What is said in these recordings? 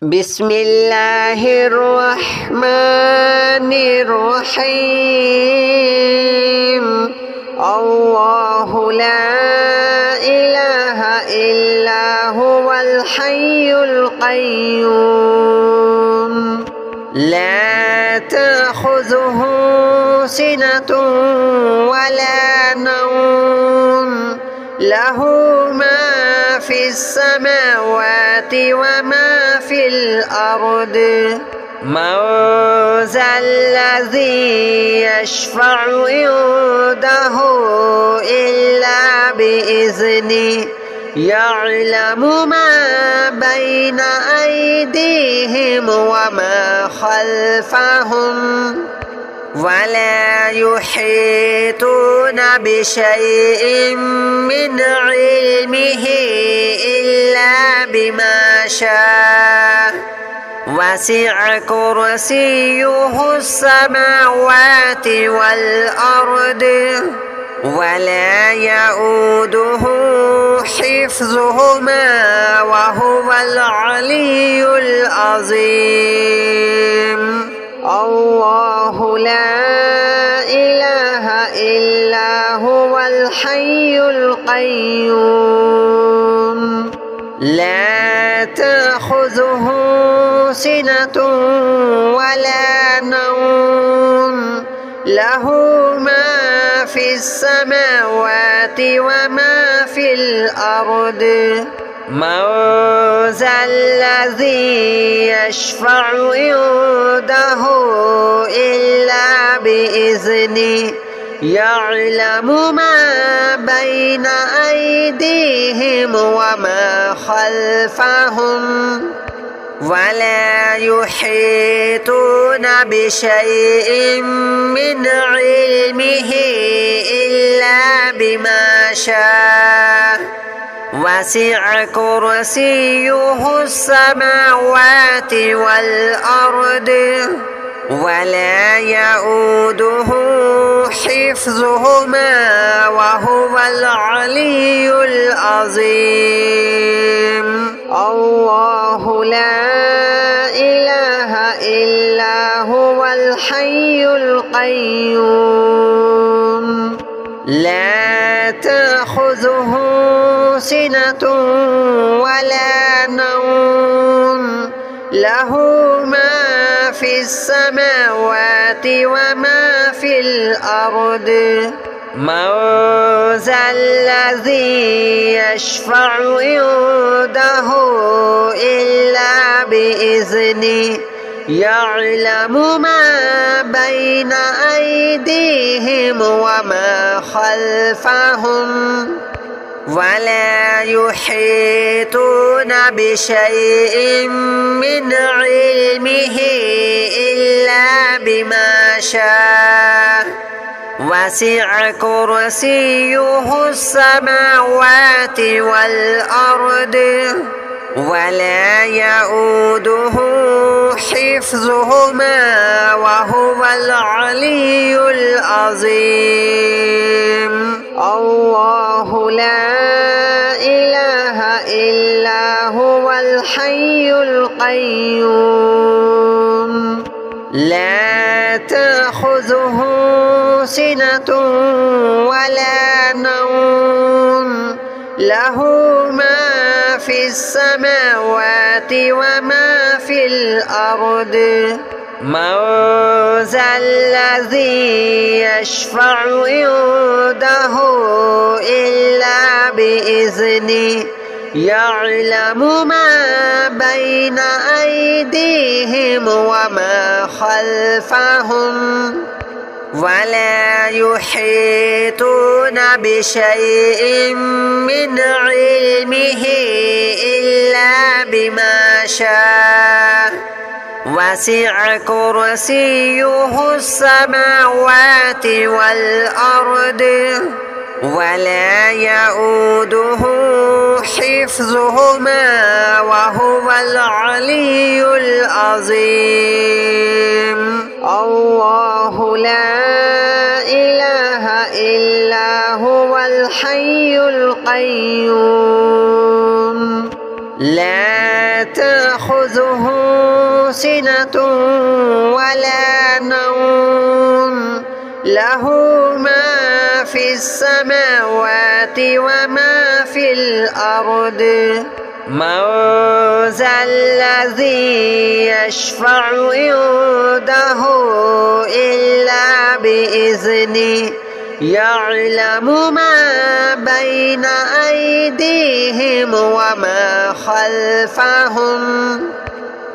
بسم الله الرحمن الرحيم. الله لا إله إلا هو الحي القيوم لا تأخذه سنة ولا نوم له ما في السماوات وما في الأرض من ذا الذي يشفع عنده إلا بإذنه يعلم ما بين أيديهم وما خلفهم ولا يحيطون بشيء من علمه إلا بما شاء وسع كرسيه السماوات والأرض ولا يؤوده حفظهما وهو العلي العظيم. الله لا إله إلا هو الحي القيوم لا تأخذه سنة ولا نوم له ما في السماوات وما في الأرض من ذا الذي يشفع عنده إلا بإذنه يعلم ما بين أيديهم وما خلفهم ولا يحيطون بشيء من علمه إلا بما شاء وسع كرسيه السماوات والأرض ولا يؤوده حفظهما وهو العلي العظيم. الله لا إله إلا هو الحي القيوم لا تأخذه سنة ولا نوم له ما في السماوات وما في الأرض من ذا الذي يشفع عنده إلا بإذنه يعلم ما بين أيديهم وما خلفهم ولا يحيطون بشيء من علمه إلا بما شاء وسع كرسيه السماوات والأرض ولا يؤوده حفظهما وهو العلي العظيم. الله لا إله إلا هو الحي القيوم لا تأخذه سنة ولا نوم له ما في السماوات وما في الأرض من ذا الذي يشفع عنده إلا بإذنه يعلم ما بين أيديهم وما خلفهم ولا يحيطون بشيء من علمه إلا بما شاء وسع كرسيه السماوات والأرض ولا يؤوده حفظهما وهو العلي العظيم. الله لا إله إلا هو الحي القيوم لا تأخذه سنة ولا نوم له ما في السماوات وما في الأرض من ذا الذي يشفع عنده إلا بإذنه يعلم ما بين أيديهم وما خلفهم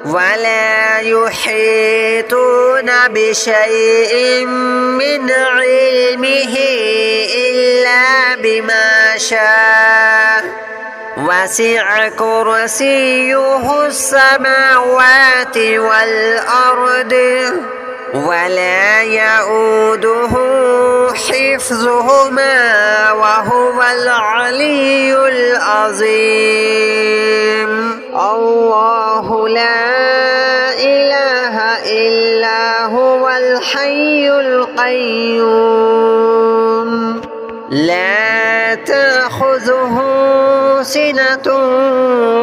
ولا يحيطون بشيء من علمه إلا بما شاء وسع كرسيه السماوات والأرض ولا يؤوده حفظهما وهو العلي العظيم الله لا إله إلا هو الحي القيوم لا تأخذه سنة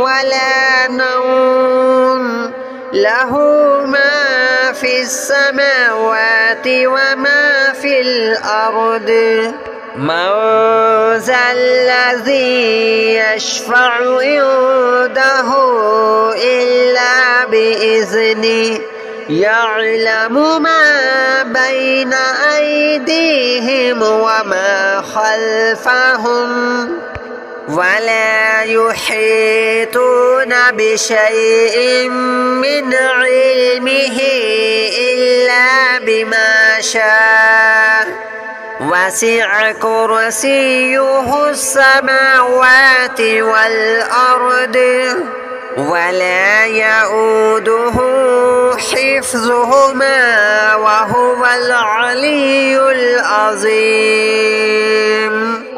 ولا نوم له ما في السماوات وما في الأرض من ذا الذي يشفع عنده إلا بإذنه يعلم ما بين أيديهم وما خلفهم ولا يحيطون بشيء من علمه إلا بما شاء وسع كرسيه السماوات والأرض ولا يؤوده حفظهما وهو العلي العظيم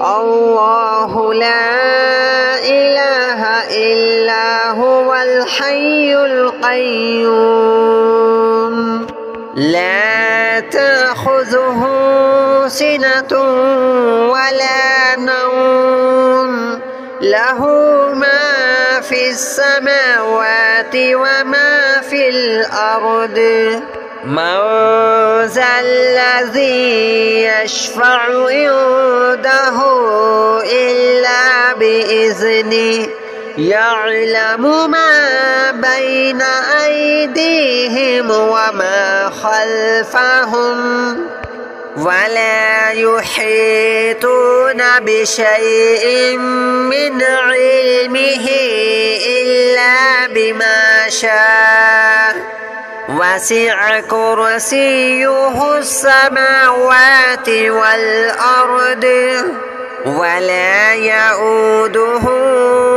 الله لا إله إلا هو الحي القيوم لا تأخذه سنة ولا نوم له ما في السماوات وما في الأرض من ذا الذي يشفع عنده إلا بإذنه يعلم ما بين أيديهم وما خلفهم ولا يحيطون بشيء من علمه إلا بما شاء وسع كرسيه السماوات والأرض ولا يؤوده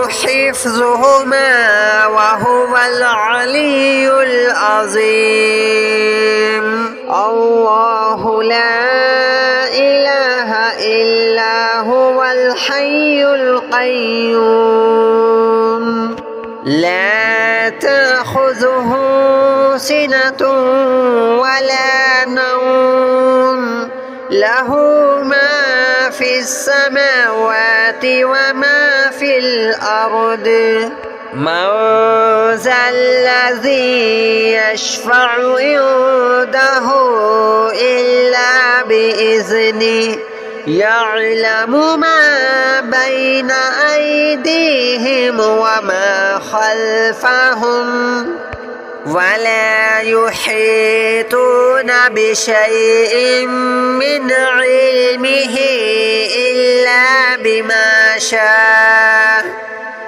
حفظهما وهو العلي العظيم الله لا إله إلا هو الحي القيوم لا تأخذه سنة ولا نوم له ما في السماوات وما في الأرض من ذا الذي يشفع عنده إلا بإذنه يعلم ما بين أيديهم وما خلفهم ولا يحيطون بشيء من علمه إلا بما شاء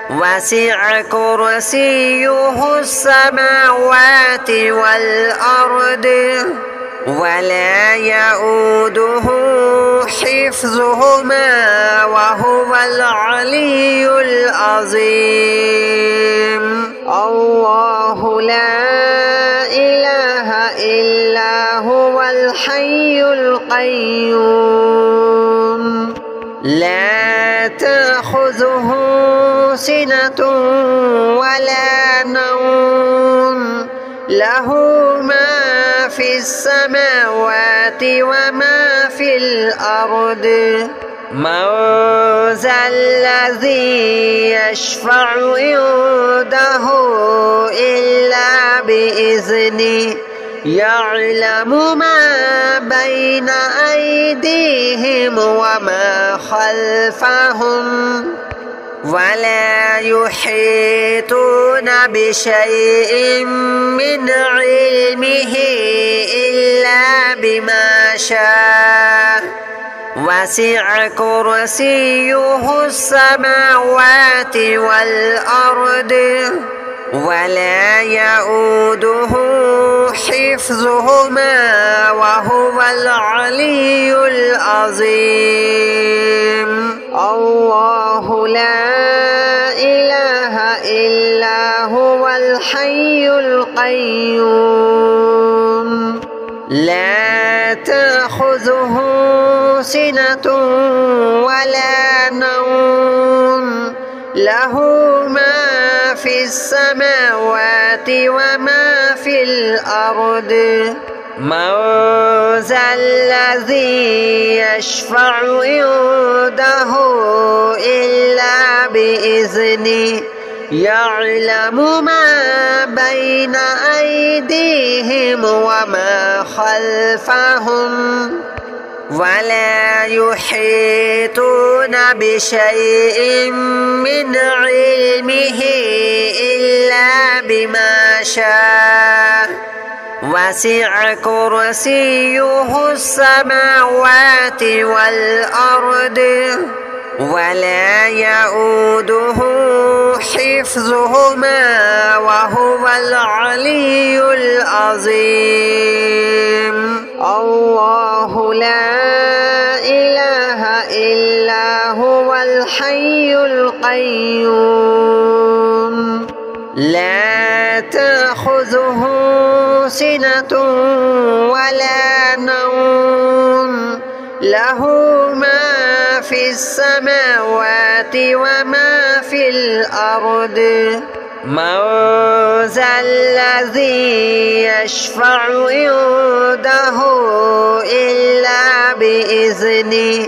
وسع كرسيه السماوات والأرض ولا يؤوده حفظهما وهو العلي العظيم الله لا إله إلا هو الحي القيوم لا تأخذه سنة ولا نوم له ما في السماوات وما في الأرض من ذا الذي يشفع عنده إلا بإذنه يعلم ما بين أيديهم وما خلفهم ولا يحيطون بشيء من علمه إلا بما شاء وسع كرسيه السماوات والأرض ولا يؤوده حفظهما وهو العلي العظيم. الله لا إله إلا هو الحي القيوم لا تأخذه سنة ولا نوم له ما في السماوات وما في الأرض من ذا الذي يشفع عنده إلا بإذنه يعلم ما بين أيديهم وما خلفهم ولا يحيطون بشيء من علمه إلا بما شاء وسع كرسيه السماوات والأرض ولا يؤوده حفظهما وهو العلي العظيم. الله لا إله إلا هو الحي القيوم لا تأخذه سنة ولا نوم له ما في السماوات وما في الأرض من ذا الذي يشفع عنده إلا بإذنه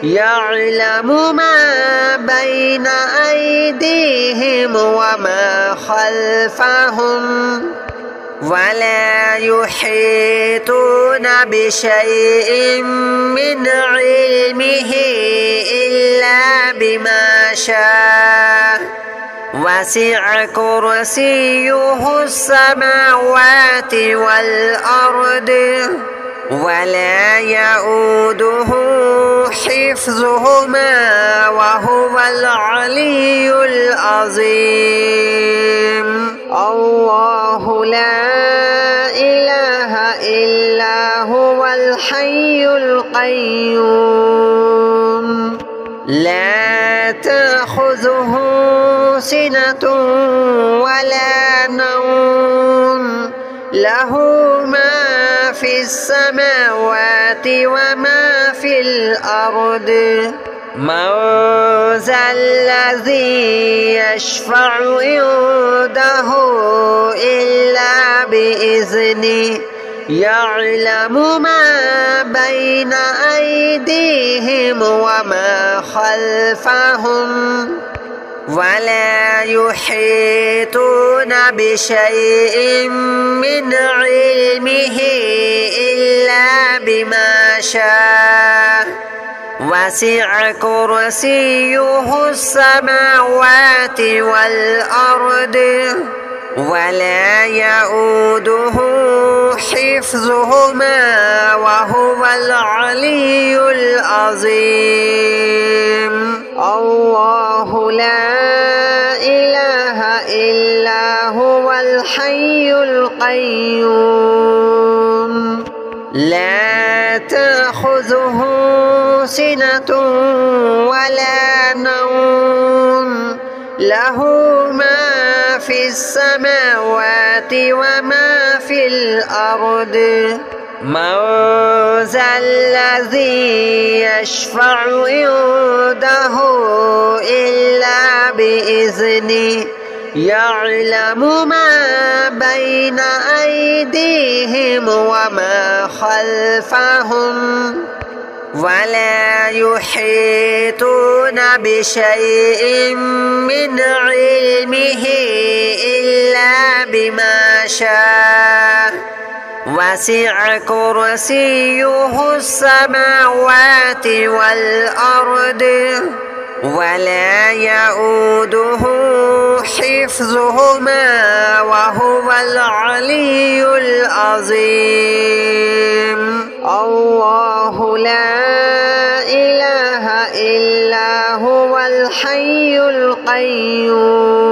يعلم ما بين أيديهم وما خلفهم ولا يحيطون بشيء من علمه إلا بما شاء وسع كرسيه السماوات والأرض ولا يؤوده حفظهما وهو العلي العظيم. الله لا إله إلا هو الحي القيوم لا تأخذه سنة ولا نوم له ما في السماوات وما في الأرض من ذا الذي يشفع عنده إلا بإذنه يعلم ما بين أيديهم وما خلفهم ولا يحيطون بشيء من علمه إلا بما شاء وسع كرسيه السماوات والأرض ولا يؤوده حفظهما وهو العلي العظيم. الله لا إله إلا هو الحي القيوم لا تأخذه سنة ولا نوم له ما في السماوات وما في الأرض من ذا الذي يشفع عنده إلا بإذنه يعلم ما بين أيديهم وما خلفهم ولا يحيطون بشيء من علمه إلا إلا بما شاء وسع كرسيه السماوات والأرض ولا يؤوده حفظهما وهو العلي العظيم. الله لا إله إلا هو الحي القيوم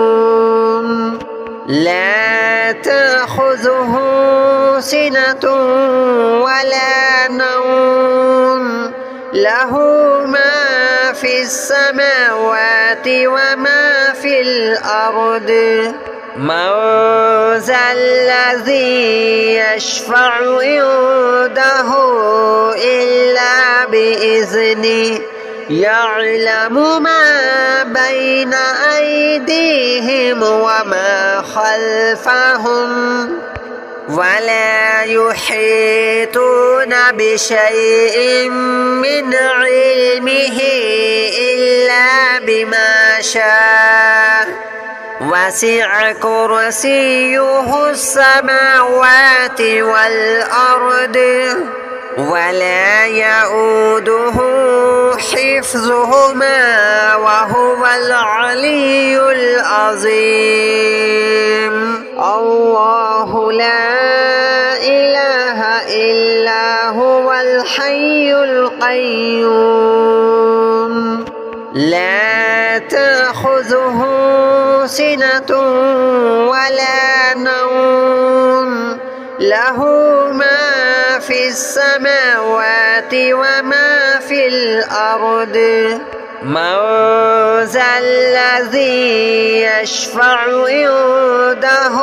لا تأخذه سنة ولا نوم له ما في السماوات وما في الأرض من ذا الذي يشفع عنده إلا بإذنه يعلم ما بين أيديهم وما خلفهم ولا يحيطون بشيء من علمه إلا بما شاء وسع كرسيه السماوات والأرض ولا يؤوده حفظهما وهو العلي العظيم. الله لا إله إلا هو الحي القيوم لا تأخذه سنة ولا نوم له ما في السماوات وما في الأرض من ذا الذي يشفع عنده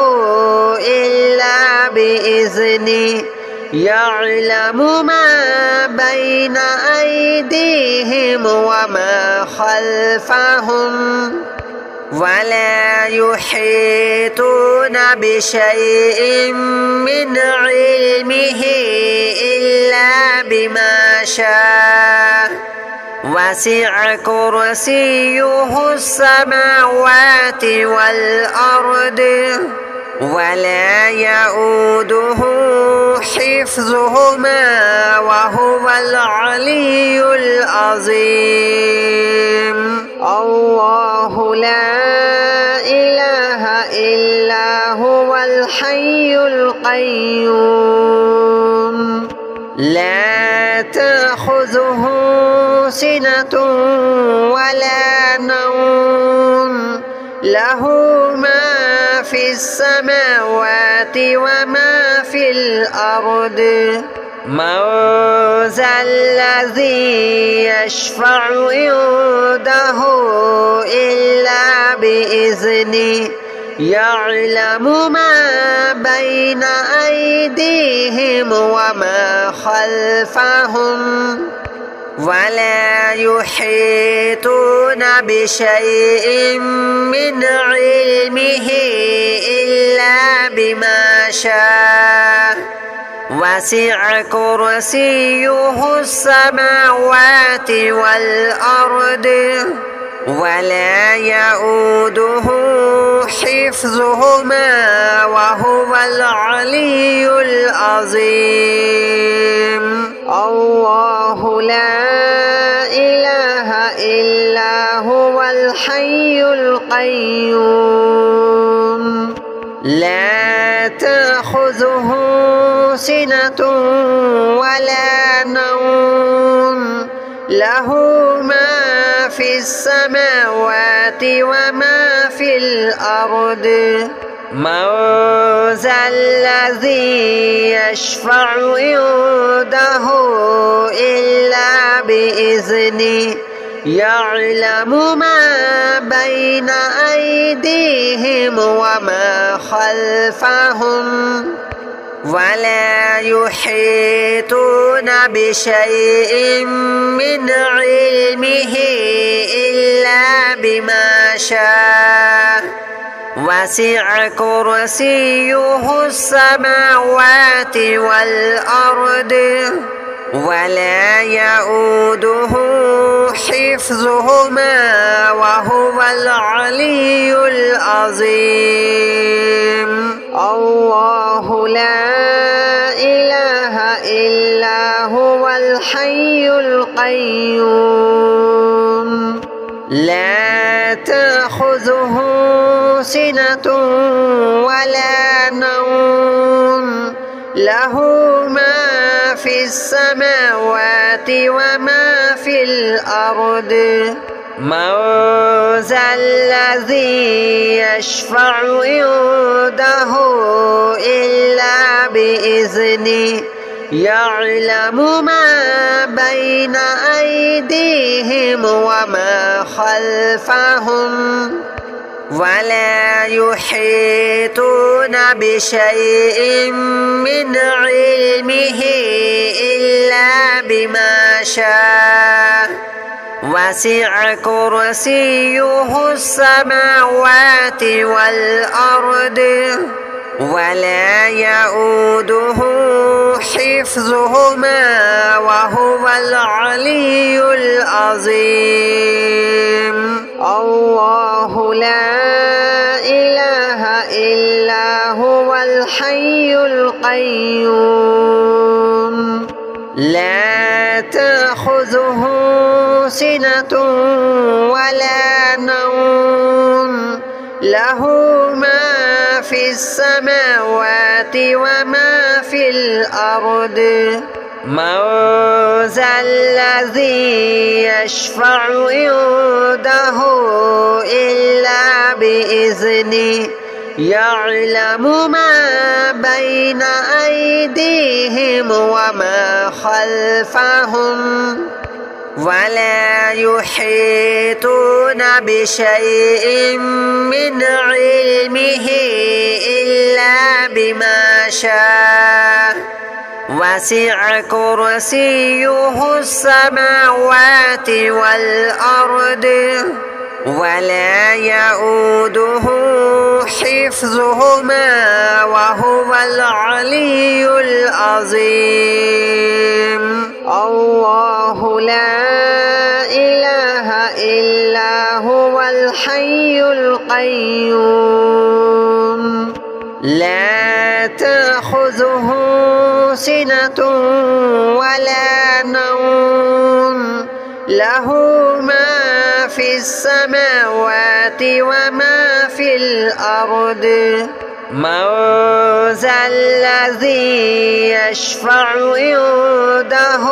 إلا بإذنه يعلم ما بين أيديهم وما خلفهم ولا يحيطون بشيء من علمه إلا بما شاء وسع كرسيه السماوات والأرض ولا يؤوده حفظهما وهو العلي العظيم. الله لا إله إلا هو الحي القيوم لا تأخذه سنة ولا نوم له ما في السماوات وما في الأرض من ذا الذي يشفع عنده إلا بإذنه يعلم ما بين أيديهم وما خلفهم ولا يحيطون بشيء من علمه إلا بما شاء وسع كرسيه السماوات والأرض ولا يؤوده حفظهما وهو العلي العظيم. الله لا إله إلا هو الحي القيوم لا تأخذه سنة ولا نوم له ما في السماوات وما في الأرض من ذا الذي يشفع عنده إلا بإذنه يعلم ما بين أيديهم وما خلفهم ولا يحيطون بشيء من علمه إلا بما شاء وسع كرسيه السماوات والأرض ولا يؤوده حفظهما وهو العلي العظيم. الله لا إله إلا هو الحي القيوم لا تأخذه سنة ولا نوم له ما في السماوات وما في الأرض. من ذا الذي يشفع عنده إلا بإذنه يعلم ما بين أيديهم وما خلفهم ولا يحيطون بشيء من علمه إلا بما شاء وسع كرسيه السماوات والأرض ولا يؤوده حفظهما وهو العلي العظيم. الله لا إله إلا هو الحي القيوم لا تأخذه سنة ولا نوم له ما في السماوات وما في الأرض. من ذا الذي يشفع عنده إلا بإذنه يعلم ما بين أيديهم وما خلفهم ولا يحيطون بشيء من علمه إلا بما شاء وسع كرسيه السماوات والأرض ولا يؤوده حفظهما وهو العلي العظيم. الله لا إله إلا هو الحي القيوم لا تأخذه سنة ولا نوم له ما في السماوات وما في الأرض. من ذا الذي يشفع عنده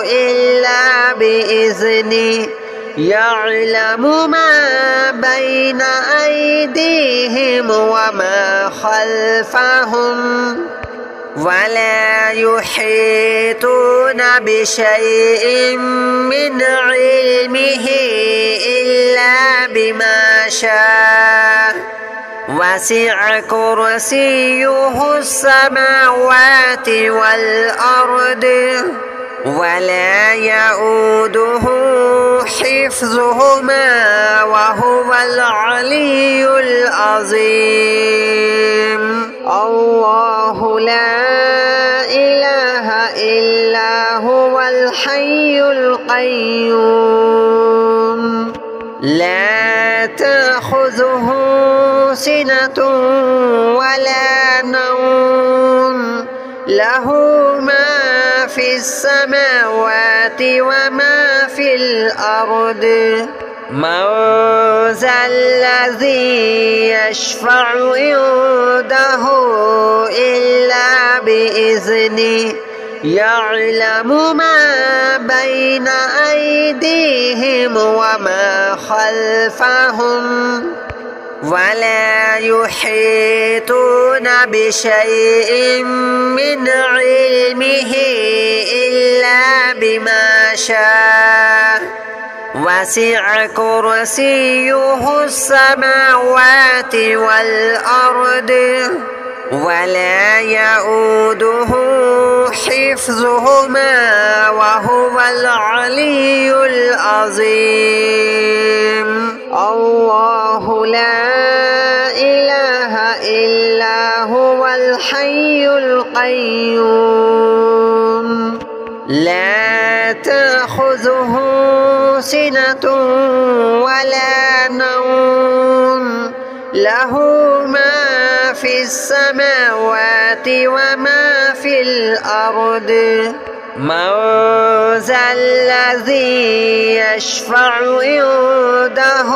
إلا بإذنه يعلم ما بين أيديهم وما خلفهم ولا يحيطون بشيء من علمه إلا بما شاء وسع كرسيه السماوات والأرض ولا يؤوده حفظهما وهو العلي العظيم. الله لا إله إلا هو الحي القيوم لا تأخذه سنة ولا نوم له ما في السماوات وما في الأرض. من ذا الذي يشفع عنده إلا بإذنه يعلم ما بين أيديهم وما خلفهم ولا يحيطون بشيء من علمه إلا بما شاء وسع كرسيه السماوات والأرض ولا يؤوده حفظهما وهو العلي العظيم. الله لا إله إلا هو الحي القيوم لا تأخذه سنة ولا نوم له ما في السماوات وما في الأرض من ذا الذي يشفع عنده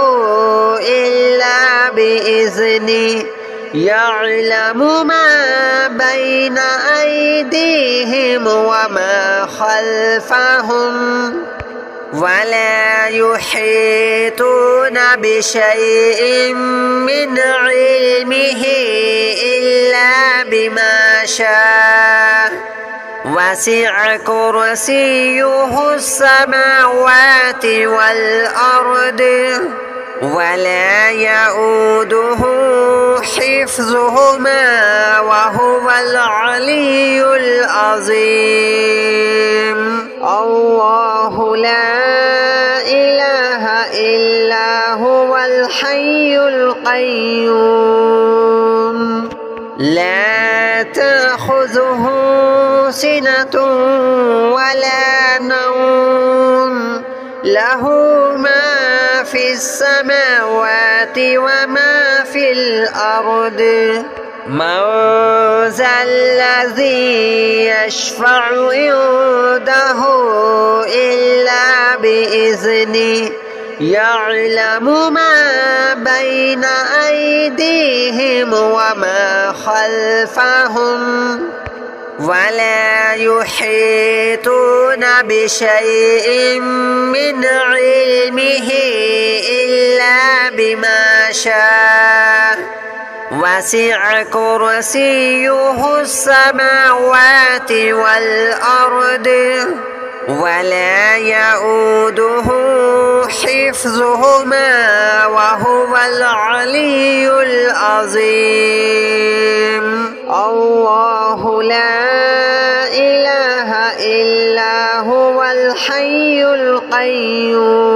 إلا بإذنه يعلم ما بين أيديهم وما خلفهم ولا يحيطون بشيء من علمه إلا بما شاء وسع كرسيه السماوات والأرض ولا يؤوده حفظهما وهو العلي العظيم الله لا إله إلا هو الحي القيوم لا تأخذه سنة ولا نوم له ما في السماوات وما في الأرض من ذا الذي يشفع عنده إلا بإذنه يعلم ما بين أيديهم وما خلفهم ولا يحيطون بشيء من علمه إلا بما شاء وسع كرسيه السماوات والأرض ولا يؤوده حفظهما وهو العلي العظيم الله لا إله إلا هو الحي القيوم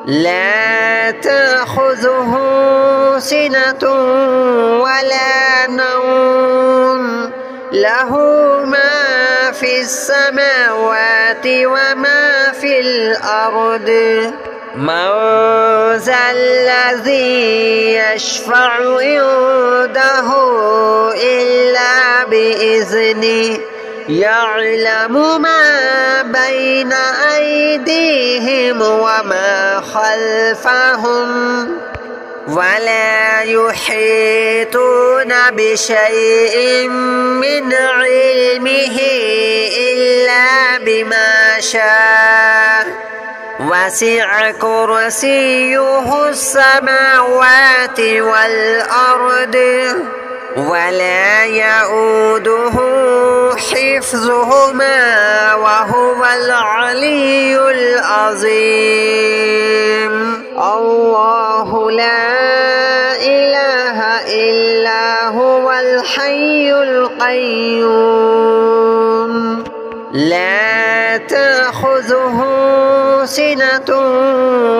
لا تأخذه سنة ولا نوم له ما في السماوات وما في الأرض من ذا الذي يشفع عنده إلا بإذنه يعلم ما بين أيديهم وما خلفهم ولا يحيطون بشيء من علمه إلا بما شاء وسع كرسيه السماوات والأرض ولا يؤوده حفظهما وهو العلي العظيم الله لا إله إلا هو الحي القيوم لا تأخذه سنة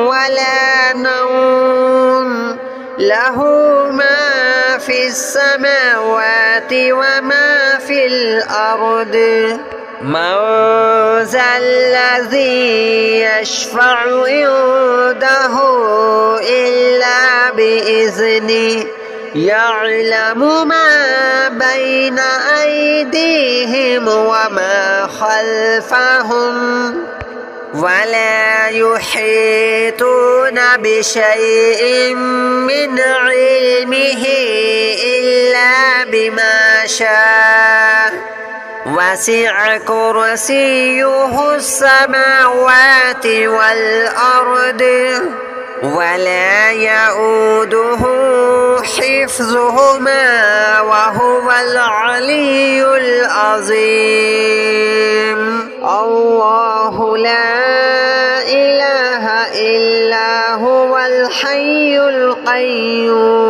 ولا نوم له ما في السماوات وما في الأرض من ذا الذي يشفع عنده إلا بإذنه يعلم ما بين أيديهم وما خلفهم ولا يحيطون بشيء من علمه إلا بما شاء وسع كرسيه السماوات والأرض ولا يؤوده حفظهما وهو العلي العظيم الله لا إله إلا هو الحي القيوم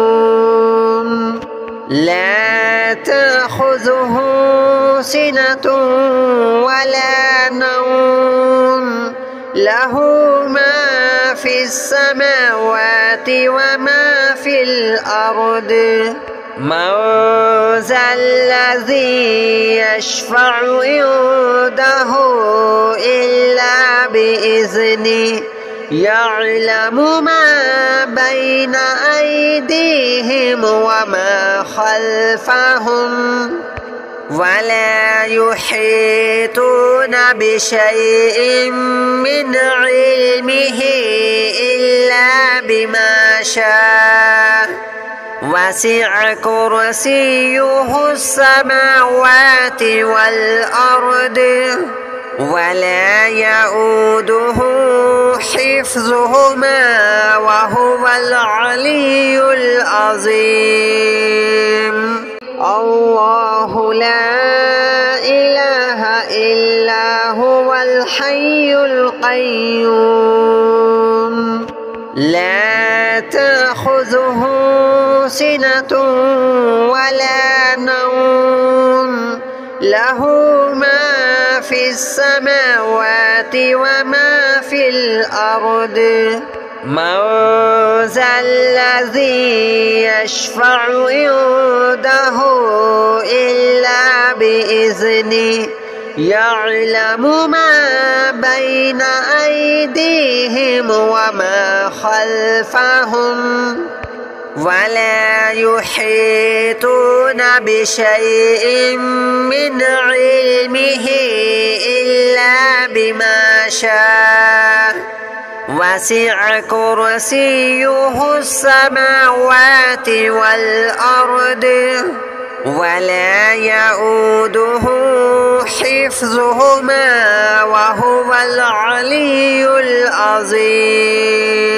لا تأخذه سنة ولا نوم له ما في السماوات وما في الأرض من ذا الذي يشفع عنده إلا بإذنه يعلم ما بين أيديهم وما خلفهم ولا يحيطون بشيء من علمه إلا بما شاء وسع كرسيه السماوات والأرض ولا يؤوده حفظهما وهو العلي العظيم. الله لا إله إلا هو الحي القيوم لا تأخذه سنة ولا نوم له ما في السماوات وما في الأرض من ذا الذي يشفع عنده إلا بإذنه يعلم ما بين أيديهم وما خلفهم ولا يحيطون بشيء من علمه إلا بما شاء وسع كرسيه السماوات والأرض ولا يؤوده حفظهما وهو العلي العظيم.